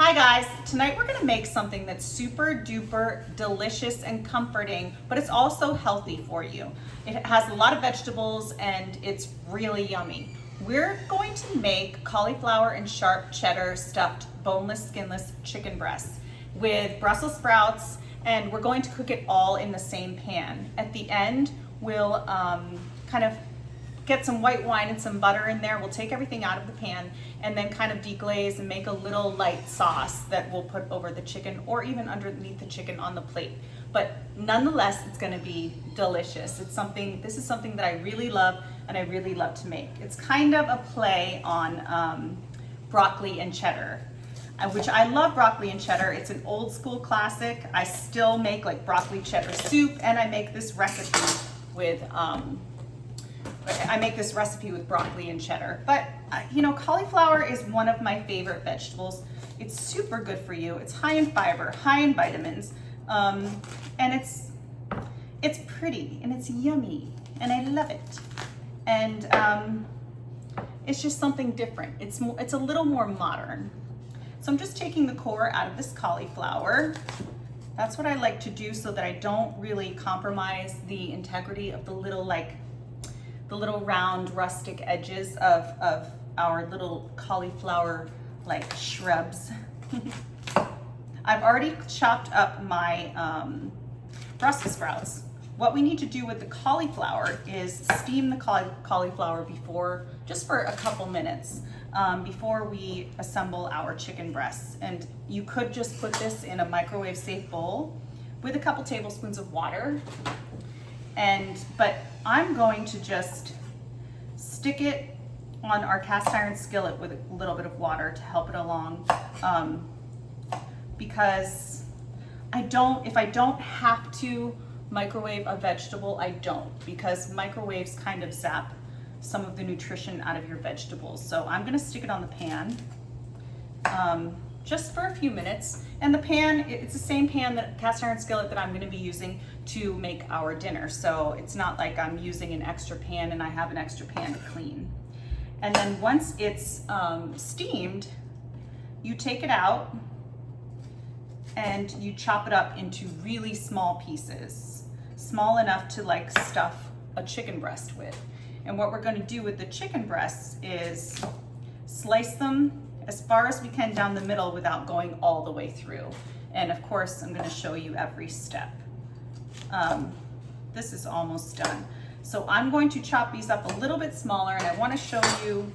Hi guys, tonight we're gonna make something that's super duper delicious and comforting, but it's also healthy for you. It has a lot of vegetables and it's really yummy. We're going to make cauliflower and sharp cheddar stuffed boneless, skinless chicken breasts with Brussels sprouts, and we're going to cook it all in the same pan. At the end, we'll kind of get some white wine and some butter in there. We'll take everything out of the pan and then kind of deglaze and make a little light sauce that we'll put over the chicken or even underneath the chicken on the plate. But nonetheless, it's gonna be delicious. This is something that I really love and I really love to make. It's kind of a play on broccoli and cheddar, which I love broccoli and cheddar. It's an old school classic. I still make like broccoli cheddar soup, and I make this recipe with broccoli and cheddar. But you know, cauliflower is one of my favorite vegetables. It's super good for you. It's high in fiber, high in vitamins, and it's pretty and it's yummy, and I love it. And it's just something different. It's a little more modern. So I'm just taking the core out of this cauliflower. That's what I like to do so that I don't really compromise the integrity of the little round rustic edges of our little cauliflower like shrubs. I've already chopped up my Brussels sprouts. What we need to do with the cauliflower is steam the cauliflower just for a couple minutes before we assemble our chicken breasts. And you could just put this in a microwave safe bowl with a couple tablespoons of water. But I'm going to just stick it on our cast iron skillet with a little bit of water to help it along, because if I don't have to microwave a vegetable, I don't, because microwaves kind of zap some of the nutrition out of your vegetables. So I'm gonna stick it on the pan just for a few minutes. And the pan, it's the same pan, cast iron skillet that I'm gonna be using to make our dinner. So it's not like I'm using an extra pan and I have an extra pan to clean. And then once it's steamed, you take it out and you chop it up into really small pieces, small enough to like stuff a chicken breast with. And what we're gonna do with the chicken breasts is slice them as far as we can down the middle without going all the way through. And of course, I'm gonna show you every step. This is almost done. So I'm going to chop these up a little bit smaller, and I wanna show you.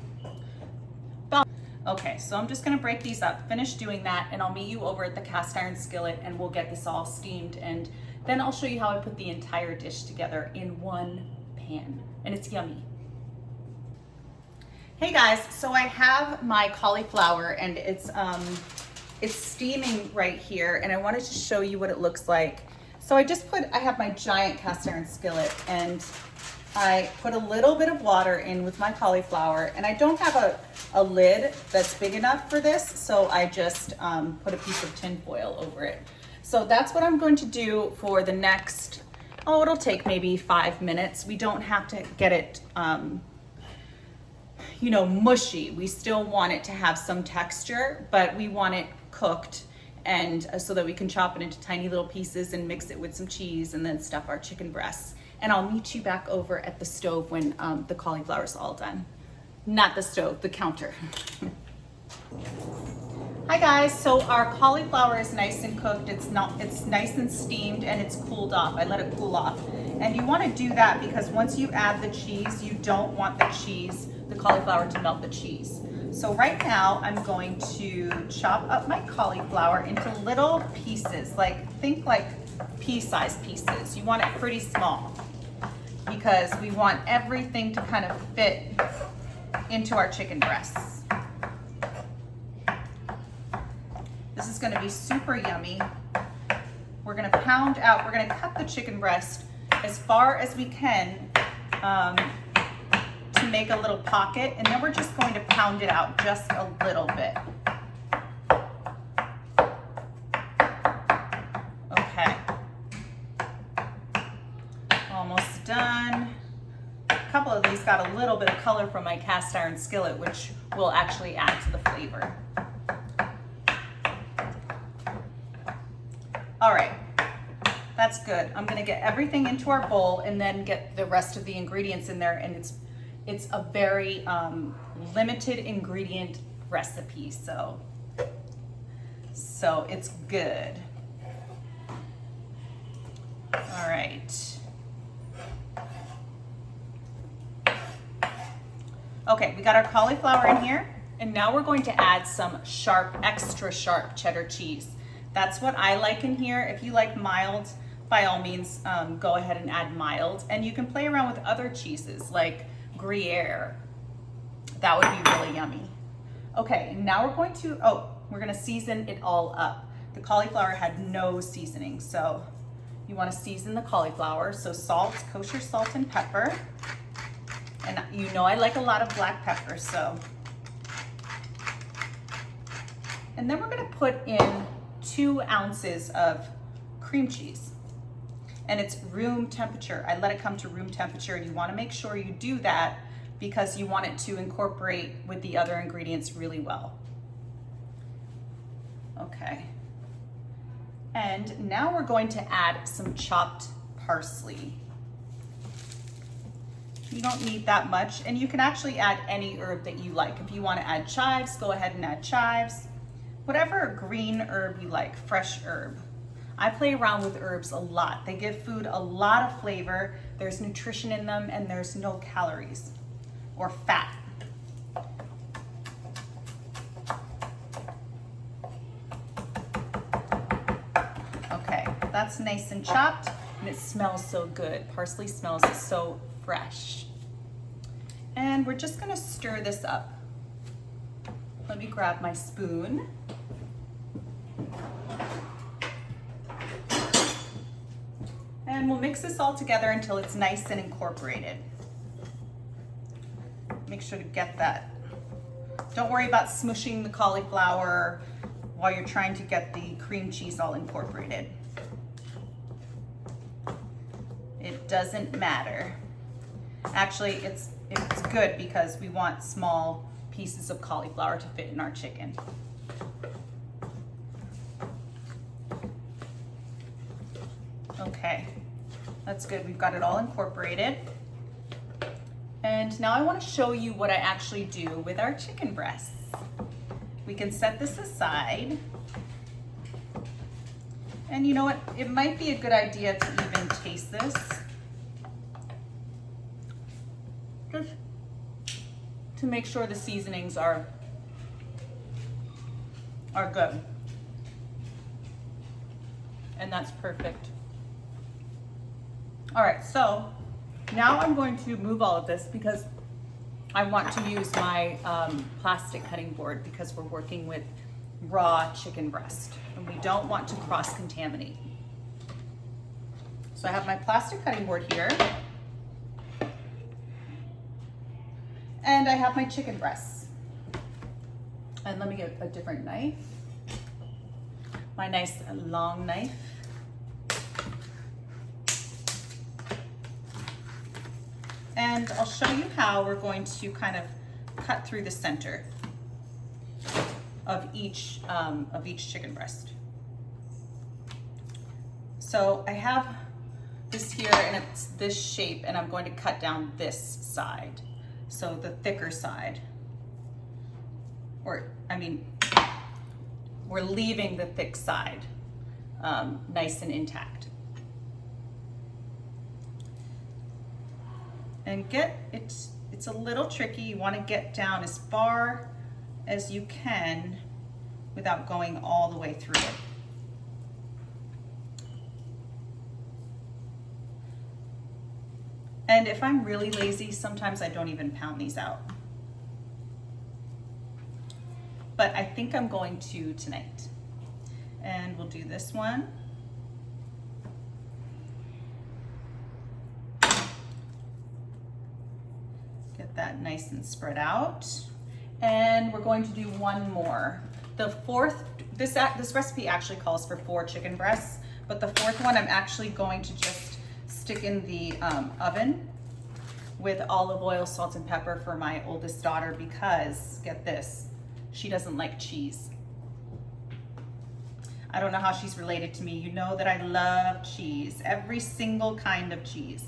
Okay, so I'm just gonna break these up, finish doing that, and I'll meet you over at the cast iron skillet and we'll get this all steamed, and then I'll show you how I put the entire dish together in one pan, and it's yummy. Hey guys, so I have my cauliflower and it's steaming right here, and I wanted to show you what it looks like. So I have my giant cast iron skillet, and I put a little bit of water in with my cauliflower, and I don't have a lid that's big enough for this, so I just put a piece of tin foil over it. So that's what I'm going to do for the next, it'll take maybe 5 minutes. We don't have to get it mushy. We still want it to have some texture, but we want it cooked, and so that we can chop it into tiny little pieces and mix it with some cheese and then stuff our chicken breasts. And I'll meet you back over at the stove when the cauliflower is all done. Not the stove, the counter. Hi guys, so our cauliflower is nice and cooked. It's nice and steamed, and it's cooled off. I let it cool off. And you want to do that because once you add the cheese, you don't want the cauliflower to melt the cheese. So right now I'm going to chop up my cauliflower into little pieces, think like pea-sized pieces. You want it pretty small because we want everything to kind of fit into our chicken breasts. This is gonna be super yummy. We're gonna cut the chicken breast as far as we can to make a little pocket, and then we're just going to pound it out just a little bit. Okay. Almost done. A couple of these got a little bit of color from my cast iron skillet, which will actually add to the flavor. All right, that's good. I'm gonna get everything into our bowl and then get the rest of the ingredients in there, and it's a very limited ingredient recipe, so it's good. All right. Okay, we got our cauliflower in here, and now we're going to add some sharp, extra sharp cheddar cheese. That's what I like in here. If you like mild, by all means, go ahead and add mild, and you can play around with other cheeses like Gruyere. That would be really yummy. Okay, now we're gonna season it all up. The cauliflower had no seasoning, so you wanna season the cauliflower. So salt, kosher salt and pepper. And you know I like a lot of black pepper, so. And then we're gonna put in 2 ounces of cream cheese. And it's room temperature. I let it come to room temperature. You wanna make sure you do that because you want it to incorporate with the other ingredients really well. Okay. And now we're going to add some chopped parsley. You don't need that much, and you can actually add any herb that you like. If you want to add chives, go ahead and add chives. Whatever green herb you like, fresh herb. I play around with herbs a lot. They give food a lot of flavor. There's nutrition in them, and there's no calories or fat. Okay, that's nice and chopped, and it smells so good. Parsley smells so fresh. And we're just gonna stir this up. Let me grab my spoon. And we'll mix this all together until it's nice and incorporated. Make sure to get that. Don't worry about smushing the cauliflower while you're trying to get the cream cheese all incorporated. It doesn't matter. Actually, it's good because we want small pieces of cauliflower to fit in our chicken. Okay, that's good. We've got it all incorporated. And now I want to show you what I actually do with our chicken breasts. We can set this aside. And you know what? It might be a good idea to even taste this. Just to make sure the seasonings are good. And that's perfect. All right, so now I'm going to move all of this because I want to use my plastic cutting board because we're working with raw chicken breast and we don't want to cross-contaminate. So I have my plastic cutting board here and I have my chicken breasts. And let me get a different knife. My nice long knife. And I'll show you how we're going to kind of cut through the center of each chicken breast. So I have this here and it's this shape and I'm going to cut down this side. So the thicker side, or I mean, we're leaving the thick side nice and intact. And it's a little tricky. You want to get down as far as you can without going all the way through it. And if I'm really lazy, sometimes I don't even pound these out. But I think I'm going to tonight. And we'll do this one. Get that nice and spread out. And we're going to do one more. The fourth, this recipe actually calls for 4 chicken breasts, but the fourth one I'm actually going to just stick in the oven with olive oil, salt, and pepper for my oldest daughter because, get this, she doesn't like cheese. I don't know how she's related to me. You know that I love cheese, every single kind of cheese.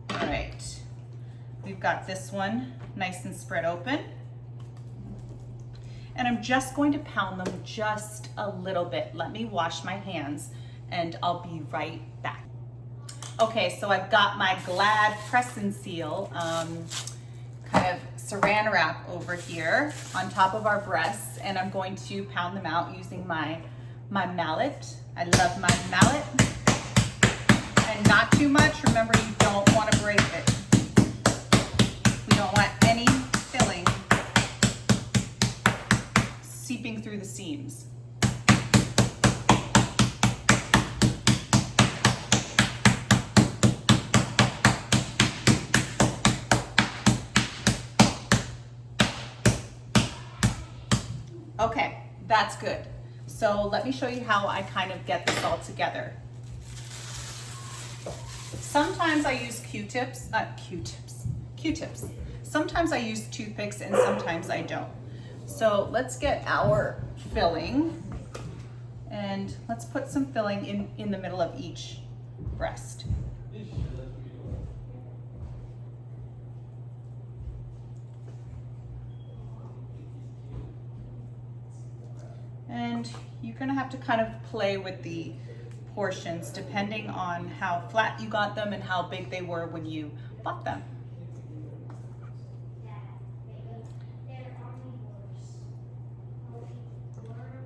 All right, we've got this one nice and spread open. And I'm just going to pound them just a little bit. Let me wash my hands and I'll be right back. Okay, so I've got my Glad Press and Seal kind of saran wrap over here on top of our breasts, and I'm going to pound them out using my mallet. I love my mallet. And not too much. Remember, you don't want to break it. We don't want any filling seeping through the seams. Okay, that's good. So let me show you how I kind of get this all together. Sometimes I use Q-tips. Sometimes I use toothpicks and sometimes I don't. So let's get our filling and let's put some filling in the middle of each breast. And you're gonna have to kind of play with the portions depending on how flat you got them and how big they were when you bought them.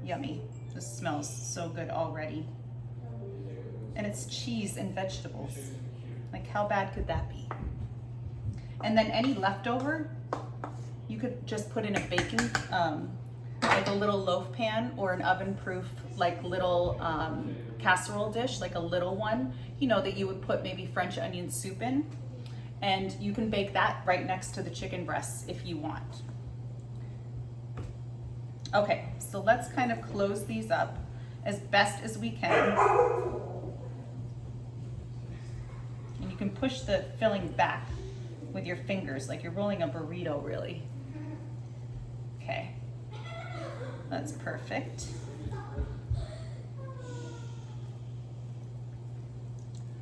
Yummy. This smells so good already. And it's cheese and vegetables. Like, how bad could that be? And then any leftover, you could just put in a baking, like a little loaf pan or an oven-proof, like little casserole dish, like a little one, you know, that you would put maybe French onion soup in. And you can bake that right next to the chicken breasts if you want. Okay, so let's kind of close these up as best as we can. And you can push the filling back with your fingers, like you're rolling a burrito, really. Okay, that's perfect.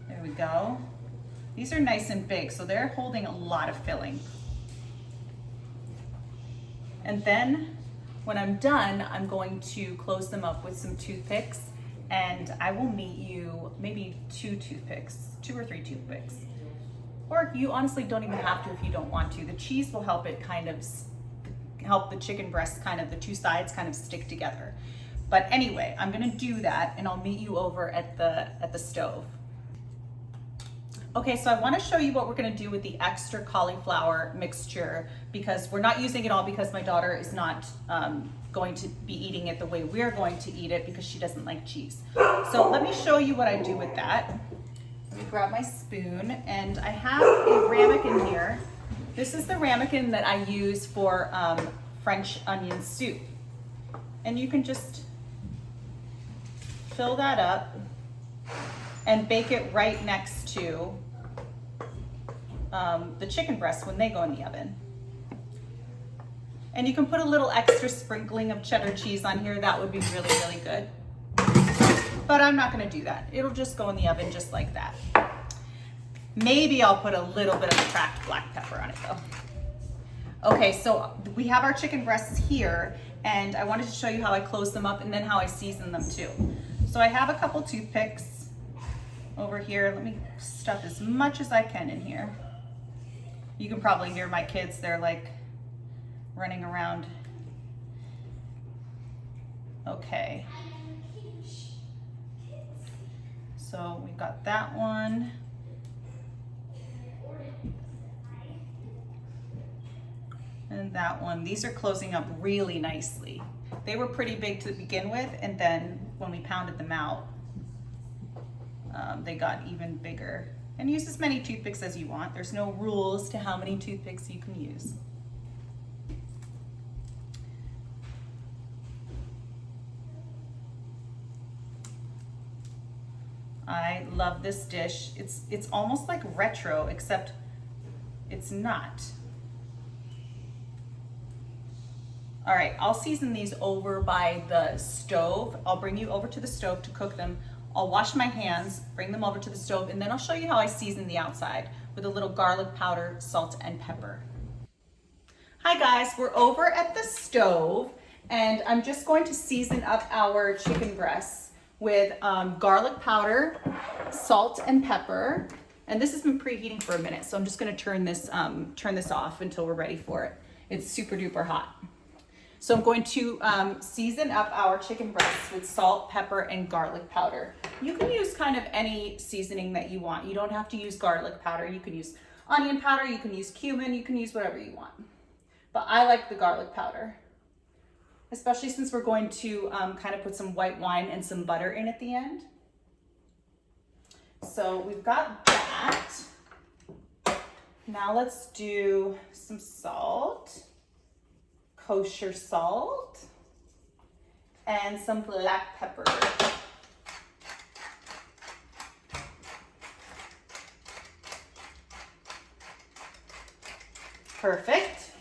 There we go. These are nice and big, so they're holding a lot of filling. And then when I'm done, I'm going to close them up with some toothpicks, and I will meet you maybe 2 or 3 toothpicks. Or you honestly don't even have to if you don't want to. The cheese will help it kind of help the chicken breast, kind of the 2 sides kind of stick together. But anyway, I'm gonna do that and I'll meet you over at the stove. Okay, so I want to show you what we're going to do with the extra cauliflower mixture, because we're not using it all because my daughter is not going to be eating it the way we're going to eat it because she doesn't like cheese. So let me show you what I do with that. Let me grab my spoon, and I have a ramekin here. This is the ramekin that I use for French onion soup. And you can just fill that up and bake it right next to the chicken breasts when they go in the oven. And you can put a little extra sprinkling of cheddar cheese on here. That would be really, really good. But I'm not gonna do that. It'll just go in the oven just like that. Maybe I'll put a little bit of cracked black pepper on it though. Okay, so we have our chicken breasts here, and I wanted to show you how I close them up and then how I season them too. So I have a couple toothpicks over here. Let me stuff as much as I can in here. You can probably hear my kids, they're like running around. Okay. So we've got that one. And that one. These are closing up really nicely. They were pretty big to begin with, and then when we pounded them out, they got even bigger. And use as many toothpicks as you want. There's no rules to how many toothpicks you can use. I love this dish. It's almost like retro, except it's not. All right, I'll season these over by the stove. I'll bring you over to the stove to cook them. I'll wash my hands, bring them over to the stove, and then I'll show you how I season the outside with a little garlic powder, salt, and pepper. Hi guys, we're over at the stove, and I'm just going to season up our chicken breasts with garlic powder, salt, and pepper. And this has been preheating for a minute, so I'm just gonna turn this off until we're ready for it. It's super duper hot. So I'm going to season up our chicken breasts with salt, pepper, and garlic powder. You can use kind of any seasoning that you want. You don't have to use garlic powder. You can use onion powder, you can use cumin, you can use whatever you want. But I like the garlic powder, especially since we're going to kind of put some white wine and some butter in at the end. So we've got that. Now let's do some salt. Kosher salt, and some black pepper. Perfect.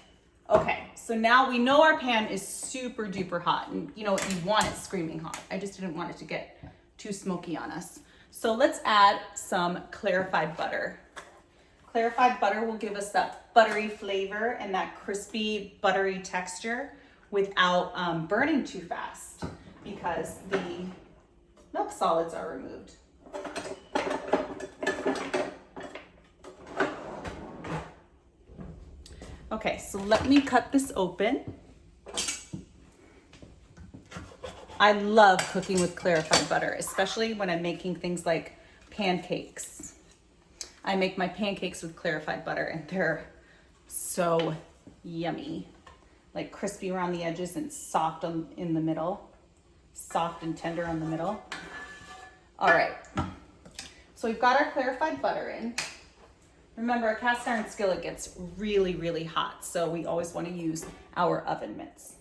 Okay, so now we know our pan is super duper hot, and you know what, you want it screaming hot. I just didn't want it to get too smoky on us. So let's add some clarified butter. Clarified butter will give us that buttery flavor and that crispy, buttery texture without burning too fast because the milk solids are removed. Okay, so let me cut this open. I love cooking with clarified butter, especially when I'm making things like pancakes. I make my pancakes with clarified butter and they're so yummy. Like crispy around the edges and soft in the middle. Soft and tender on the middle. All right, so we've got our clarified butter in. Remember, a cast iron skillet gets really, really hot, so we always want to use our oven mitts.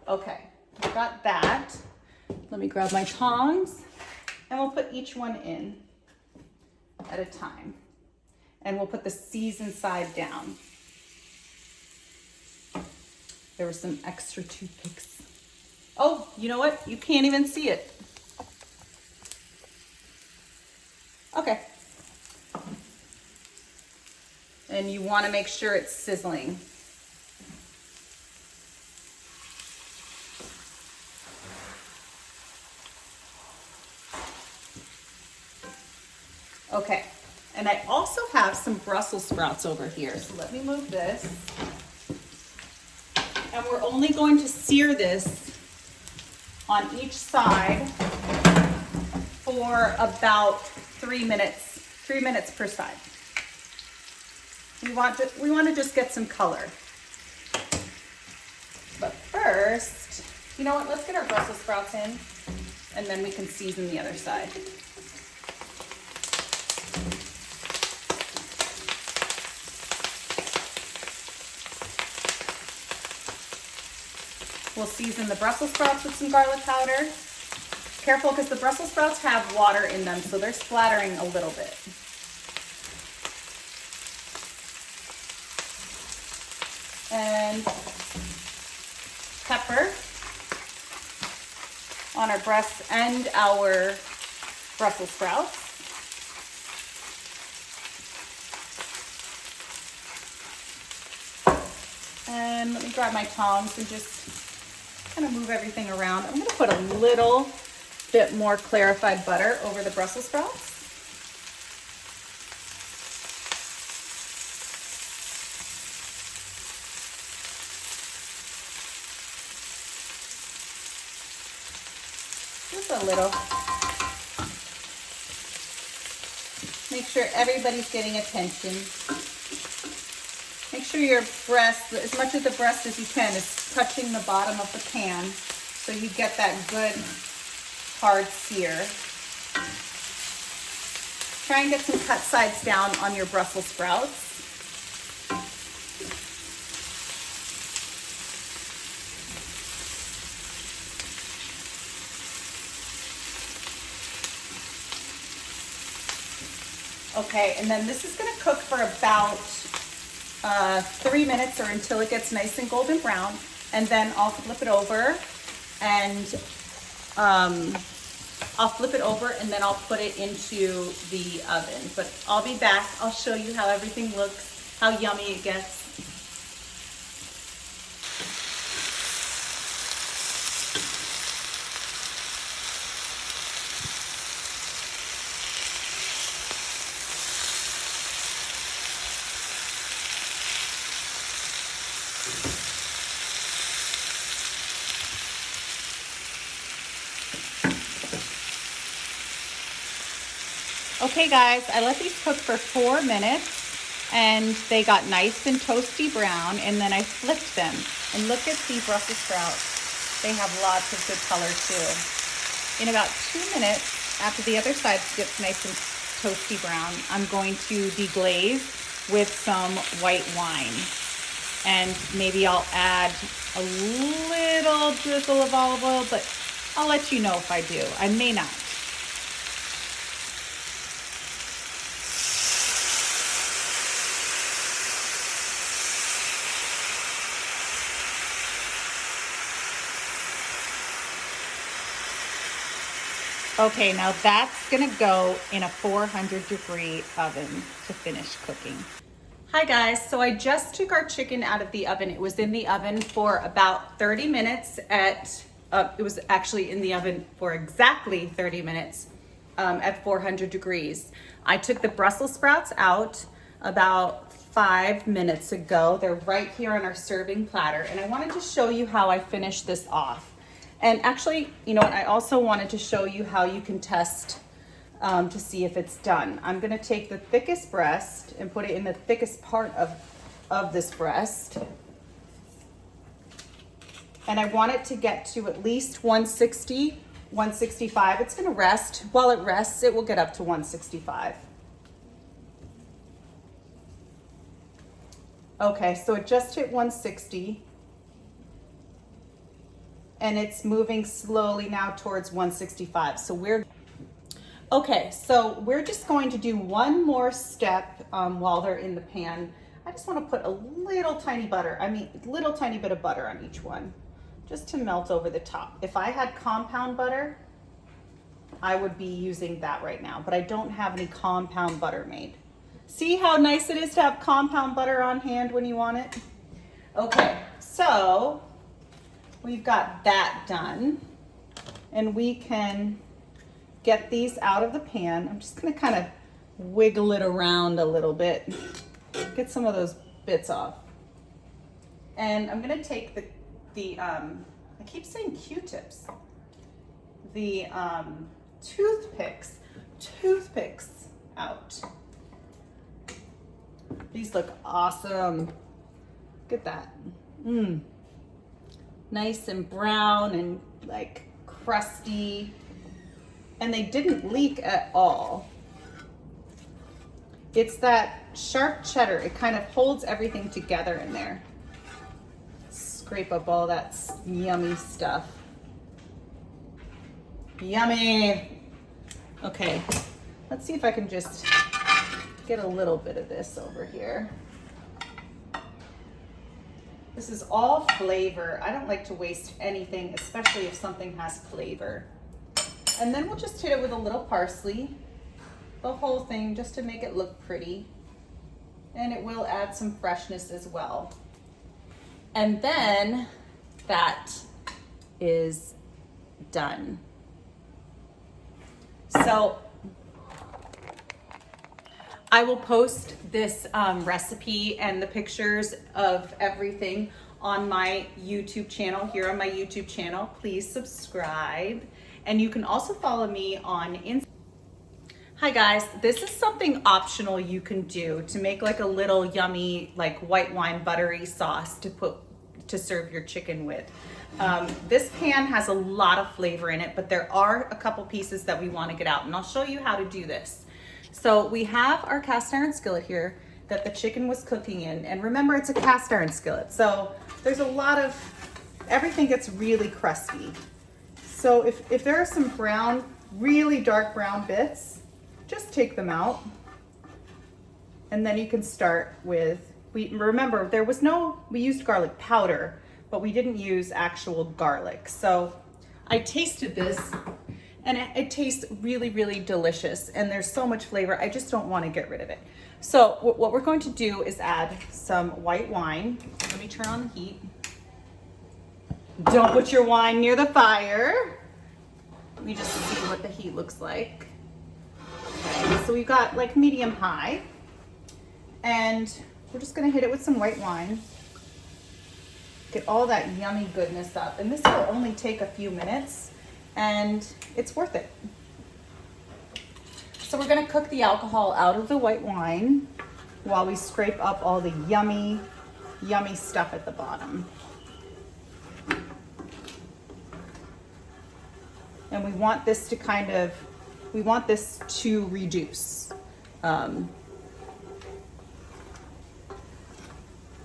Okay, I've got that. Let me grab my tongs. And we'll put each one in at a time. And we'll put the seasoned side down. There were some extra toothpicks. Oh, you know what? You can't even see it. Okay. And you want to make sure it's sizzling. Okay, and I also have some Brussels sprouts over here. So let me move this. And we're only going to sear this on each side for about 3 minutes per side. We want to just get some color. But first, you know what? Let's get our Brussels sprouts in and then we can season the other side. We'll season the Brussels sprouts with some garlic powder. Careful, because the Brussels sprouts have water in them, so they're splattering a little bit. And pepper on our breasts and our Brussels sprouts. And let me grab my tongs and just kind of move everything around. I'm going to put a little bit more clarified butter over the Brussels sprouts. Just a little. Make sure everybody's getting attention. Make sure your breast, as much of the breast as you can, is touching the bottom of the pan so you get that good hard sear. Try and get some cut sides down on your Brussels sprouts. Okay, and then this is going to cook for about 3 minutes or until it gets nice and golden brown. And then I'll flip it over and then I'll put it into the oven. But I'll be back. I'll show you how everything looks, how yummy it gets. Okay guys, I let these cook for 4 minutes and they got nice and toasty brown, and then I flipped them. And look at the Brussels sprouts. They have lots of good color too. In about 2 minutes, after the other side gets nice and toasty brown, I'm going to deglaze with some white wine. And maybe I'll add a little drizzle of olive oil, but I'll let you know if I do. I may not. Okay, now that's gonna go in a 400-degree oven to finish cooking. Hi guys, so I just took our chicken out of the oven. It was in the oven for about 30 minutes it was actually in the oven for exactly 30 minutes at 400 degrees. I took the Brussels sprouts out about 5 minutes ago. They're right here on our serving platter, and I wanted to show you how I finished this off. And actually, you know what, I also wanted to show you how you can test to see if it's done. I'm gonna take the thickest breast and put it in the thickest part of this breast. And I want it to get to at least 160, 165. It's gonna rest. While it rests, it will get up to 165. Okay, so it just hit 160. And it's moving slowly now towards 165. So we're just going to do one more step while they're in the pan. I just want to put a little tiny bit of butter on each one, just to melt over the top. If I had compound butter, I would be using that right now, but I don't have any compound butter made. See how nice it is to have compound butter on hand when you want it? Okay, so we've got that done, and we can get these out of the pan. I'm just gonna kind of wiggle it around a little bit, get some of those bits off. And I'm gonna take I keep saying Q-tips, the toothpicks out. These look awesome. Look at that. Nice and brown and like crusty, and they didn't leak at all. It's that sharp cheddar. It kind of holds everything together in there. Scrape up all that yummy stuff. Yummy. Okay, let's see if I can just get a little bit of this over here. This is all flavor. I don't like to waste anything, especially if something has flavor. And then we'll just hit it with a little parsley, the whole thing, just to make it look pretty. And it will add some freshness as well. And then that is done. So I will post this recipe and the pictures of everything on my YouTube channel, here on my YouTube channel. Please subscribe. And you can also follow me on Instagram. Hi guys, this is something optional you can do to make like a little yummy, like white wine buttery sauce to serve your chicken with. This pan has a lot of flavor in it, but there are a couple pieces that we want to get out, and I'll show you how to do this. So we have our cast iron skillet here that the chicken was cooking in. And remember, it's a cast iron skillet. So there's a lot of, everything gets really crusty. So if there are some brown, really dark brown bits, just take them out. And then you can start with remember we used garlic powder, but we didn't use actual garlic. So I tasted this and it tastes really, really delicious. And there's so much flavor. I just don't want to get rid of it. So what we're going to do is add some white wine. Let me turn on the heat. Don't put your wine near the fire. Let me just see what the heat looks like. Okay, so we've got like medium high. And we're just gonna hit it with some white wine. Get all that yummy goodness up. And this will only take a few minutes and it's worth it. So we're gonna cook the alcohol out of the white wine while we scrape up all the yummy, yummy stuff at the bottom. And we want this to reduce.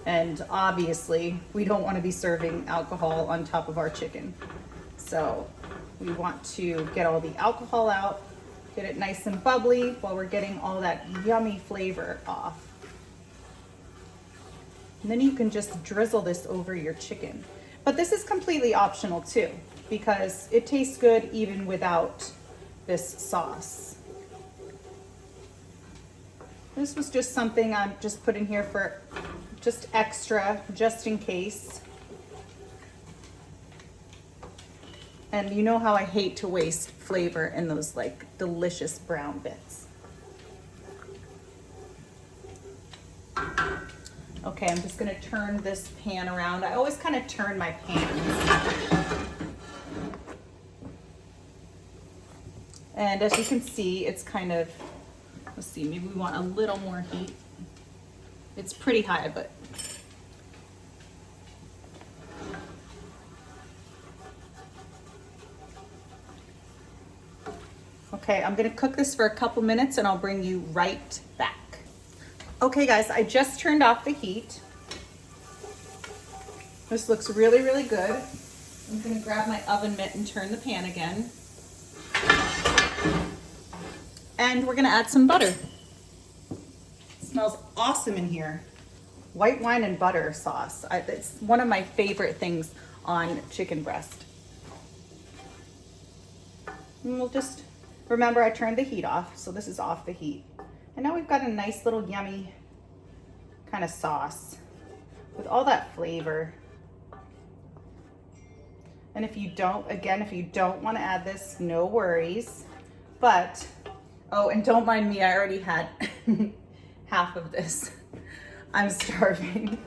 And obviously we don't want to be serving alcohol on top of our chicken. So we want to get all the alcohol out, get it nice and bubbly while we're getting all that yummy flavor off. And then you can just drizzle this over your chicken. But this is completely optional too, because it tastes good even without this sauce. This was just something I'm just putting here for just extra, just in case. And you know how I hate to waste flavor in those like delicious brown bits. Okay, I'm just gonna turn this pan around. I always kind of turn my pans. And as you can see, it's kind of, let's see, maybe we want a little more heat. It's pretty high, but. Okay, I'm gonna cook this for a couple minutes and I'll bring you right back. Okay guys, I just turned off the heat. This looks really, really good. I'm gonna grab my oven mitt and turn the pan again. And we're gonna add some butter. It smells awesome in here. White wine and butter sauce. It's one of my favorite things on chicken breast. And we'll just, remember I turned the heat off, so this is off the heat. And now we've got a nice little yummy kind of sauce with all that flavor. And if you don't want to add this, no worries. But, oh, and don't mind me, I already had half of this. I'm starving.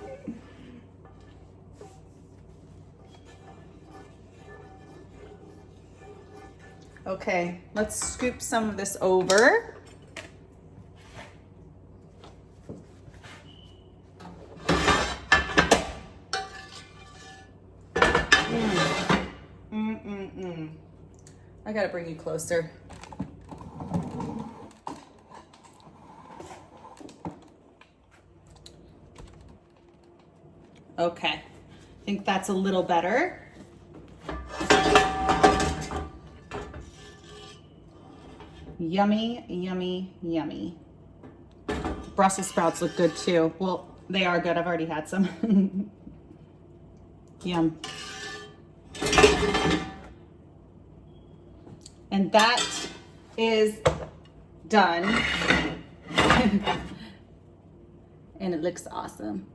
Okay, let's scoop some of this over. I gotta bring you closer. Okay, I think that's a little better. Yummy, yummy, yummy. Brussels sprouts look good too. Well, they are good. I've already had some. Yum. And that is done. And it looks awesome.